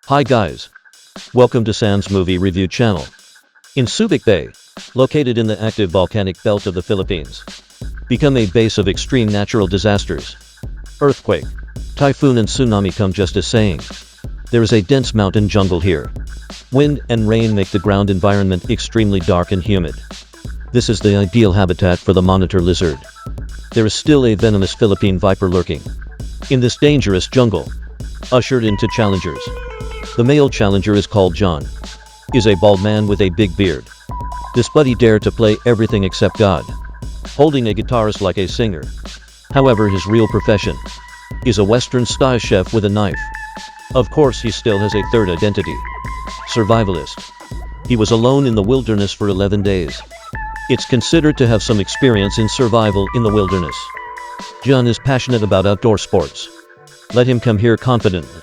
Hi guys. Welcome to Sam's Movie Review channel. In Subic Bay, located in the active volcanic belt of the Philippines, become a base of extreme natural disasters. Earthquake, typhoon and tsunami come just as saying. There is a dense mountain jungle here. Wind and rain make the ground environment extremely dark and humid. This is the ideal habitat for the monitor lizard. There is still a venomous Philippine viper lurking in this dangerous jungle. Ushered into challengers. The male challenger is called John. Is a bald man with a big beard. This buddy dare to play everything except God, holding a guitarist like a singer. However, his real profession is a Western-style chef with a knife. Of course, he still has a third identity. Survivalist. He was alone in the wilderness for 11 days. It's considered to have some experience in survival in the wilderness. John is passionate about outdoor sports. Let him come here confidently.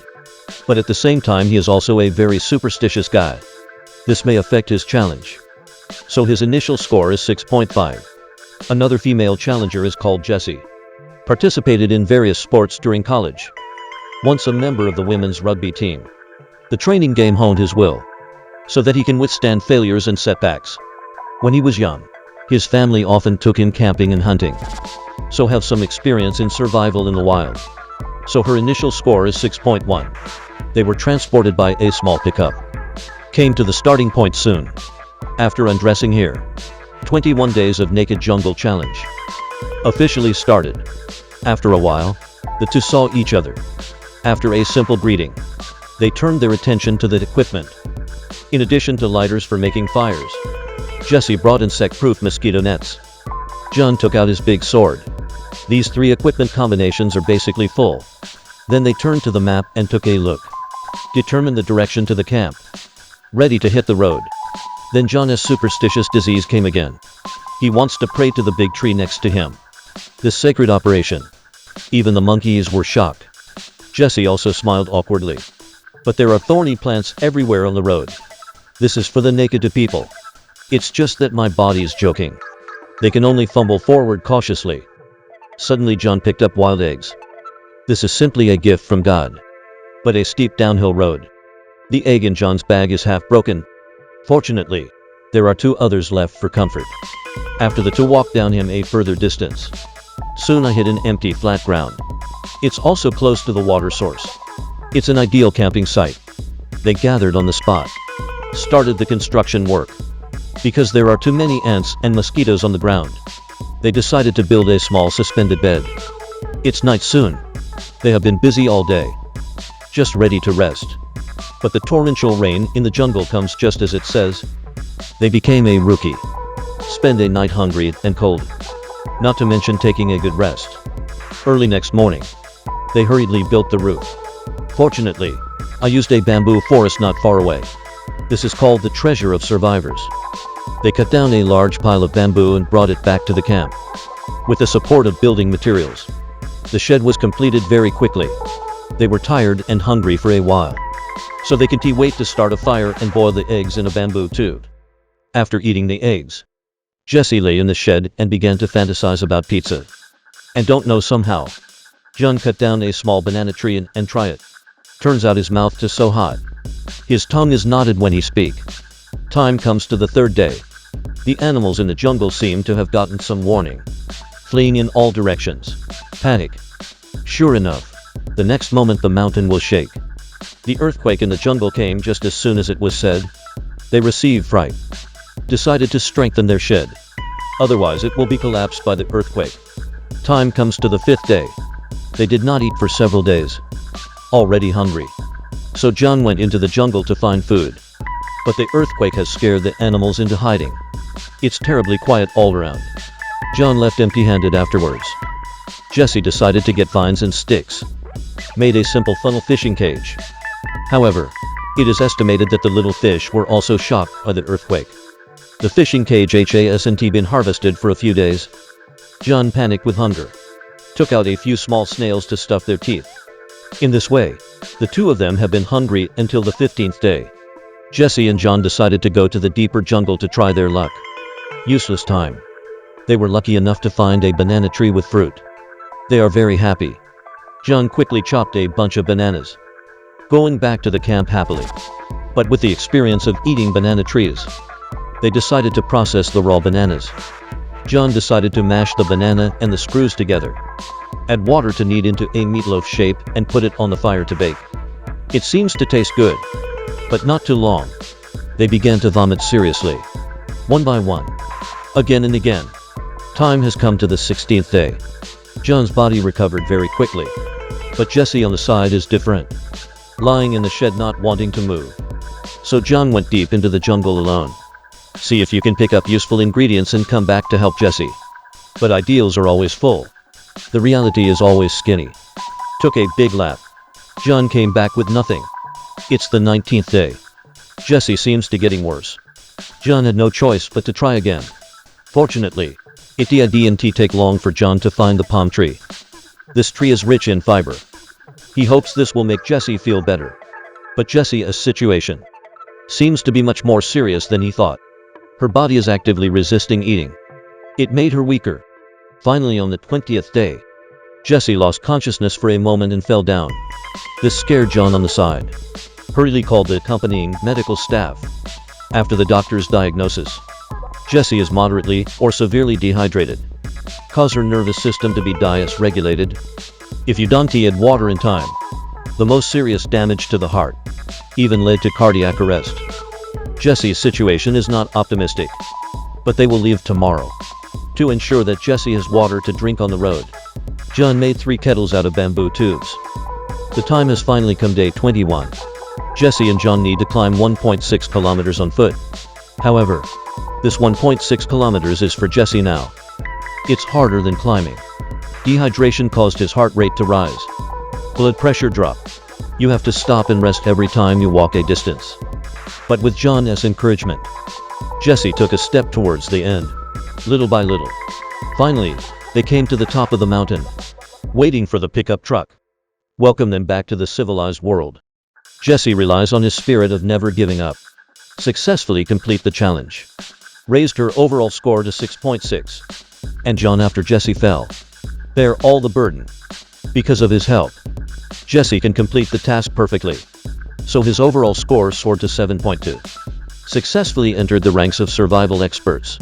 But at the same time, he is also a very superstitious guy. This may affect his challenge. So his initial score is 6.5. Another female challenger is called Jessie. Participated in various sports during college. Once a member of the women's rugby team. The training game honed his will, so that he can withstand failures and setbacks. When he was young, his family often took him camping and hunting. So have some experience in survival in the wild. So her initial score is 6.1. They were transported by a small pickup. Came to the starting point soon. After undressing here. 21 days of naked jungle challenge. Officially started. After a while, the two saw each other. After a simple greeting, they turned their attention to the equipment. In addition to lighters for making fires, Jessie brought insect-proof mosquito nets. John took out his big sword. These three equipment combinations are basically full. Then they turned to the map and took a look. Determined the direction to the camp. Ready to hit the road. Then John's superstitious disease came again. He wants to pray to the big tree next to him. This sacred operation. Even the monkeys were shocked. Jessie also smiled awkwardly. But there are thorny plants everywhere on the road. This is for the naked to people. It's just that my body is joking. They can only fumble forward cautiously. Suddenly John picked up wild eggs. This is simply a gift from God. But a steep downhill road. The egg in John's bag is half broken. Fortunately, there are two others left for comfort. After the two walked down him a further distance. Soon I hit an empty flat ground. It's also close to the water source. It's an ideal camping site. They gathered on the spot. Started the construction work. Because there are too many ants and mosquitoes on the ground, they decided to build a small suspended bed. It's night soon. They have been busy all day. Just ready to rest. But the torrential rain in the jungle comes just as it says. They became a rookie. Spend a night hungry and cold. Not to mention taking a good rest. Early next morning, they hurriedly built the roof. Fortunately, I used a bamboo forest not far away. This is called the treasure of survivors. They cut down a large pile of bamboo and brought it back to the camp. With the support of building materials, the shed was completed very quickly. They were tired and hungry for a while, so they could wait to start a fire and boil the eggs in a bamboo tube. After eating the eggs, Jessie lay in the shed and began to fantasize about pizza. And don't know somehow, John cut down a small banana tree and try it. Turns out his mouth is so hot. His tongue is knotted when he speak. Time comes to the third day. The animals in the jungle seem to have gotten some warning. Fleeing in all directions. Panic. Sure enough, the next moment the mountain will shake. The earthquake in the jungle came just as soon as it was said. They received fright. Decided to strengthen their shed. Otherwise it will be collapsed by the earthquake. Time comes to the fifth day. They did not eat for several days. Already hungry. So John went into the jungle to find food. But the earthquake has scared the animals into hiding. It's terribly quiet all around. John left empty-handed afterwards. Jessie decided to get vines and sticks. Made a simple funnel fishing cage. However, it is estimated that the little fish were also shocked by the earthquake. The fishing cage hasn't been harvested for a few days. John panicked with hunger. Took out a few small snails to stuff their teeth. In this way, the two of them have been hungry until the 15th day. Jessie and John decided to go to the deeper jungle to try their luck. Useless time. They were lucky enough to find a banana tree with fruit. They are very happy. John quickly chopped a bunch of bananas. going back to the camp happily. But with the experience of eating banana trees, they decided to process the raw bananas. John decided to mash the banana and the screws together, add water to knead into a meatloaf shape, and put it on the fire to bake. It seems to taste good, but not too long. They began to vomit seriously, one by one, again and again. Time has come to the 16th day. John's body recovered very quickly, but Jesse on the side is different, lying in the shed not wanting to move. So John went deep into the jungle alone. See if you can pick up useful ingredients and come back to help Jesse. But ideals are always full. The reality is always skinny. Took a big lap. John came back with nothing. It's the 19th day. Jesse seems to getting worse. John had no choice but to try again. Fortunately, it didn't take long for John to find the palm tree. This tree is rich in fiber. He hopes this will make Jesse feel better. But Jesse's situation seems to be much more serious than he thought. Her body is actively resisting eating. It made her weaker. Finally, on the 20th day, Jesse lost consciousness for a moment and fell down. This scared John on the side. Hurriedly called the accompanying medical staff. After the doctor's diagnosis, Jesse is moderately or severely dehydrated. Cause her nervous system to be dysregulated. If you don't add water in time, the most serious damage to the heart, even led to cardiac arrest. Jesse's situation is not optimistic, but they will leave tomorrow. To ensure that Jesse has water to drink on the road, John made 3 kettles out of bamboo tubes. The time has finally come, day 21. Jesse and John need to climb 1.6 kilometers on foot. However, this 1.6 kilometers is for Jesse now. It's harder than climbing. Dehydration caused his heart rate to rise. Blood pressure drop. You have to stop and rest every time you walk a distance. But with John's encouragement, Jesse took a step towards the end, little by little. Finally, they came to the top of the mountain, waiting for the pickup truck. Welcome them back to the civilized world. Jesse relies on his spirit of never giving up. Successfully complete the challenge. Raised her overall score to 6.6. And John, after Jesse fell, bear all the burden. Because of his help, Jesse can complete the task perfectly. So his overall score soared to 7.2. Successfully entered the ranks of survival experts.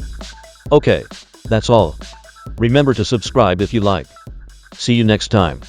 Okay, that's all. Remember to subscribe if you like. See you next time.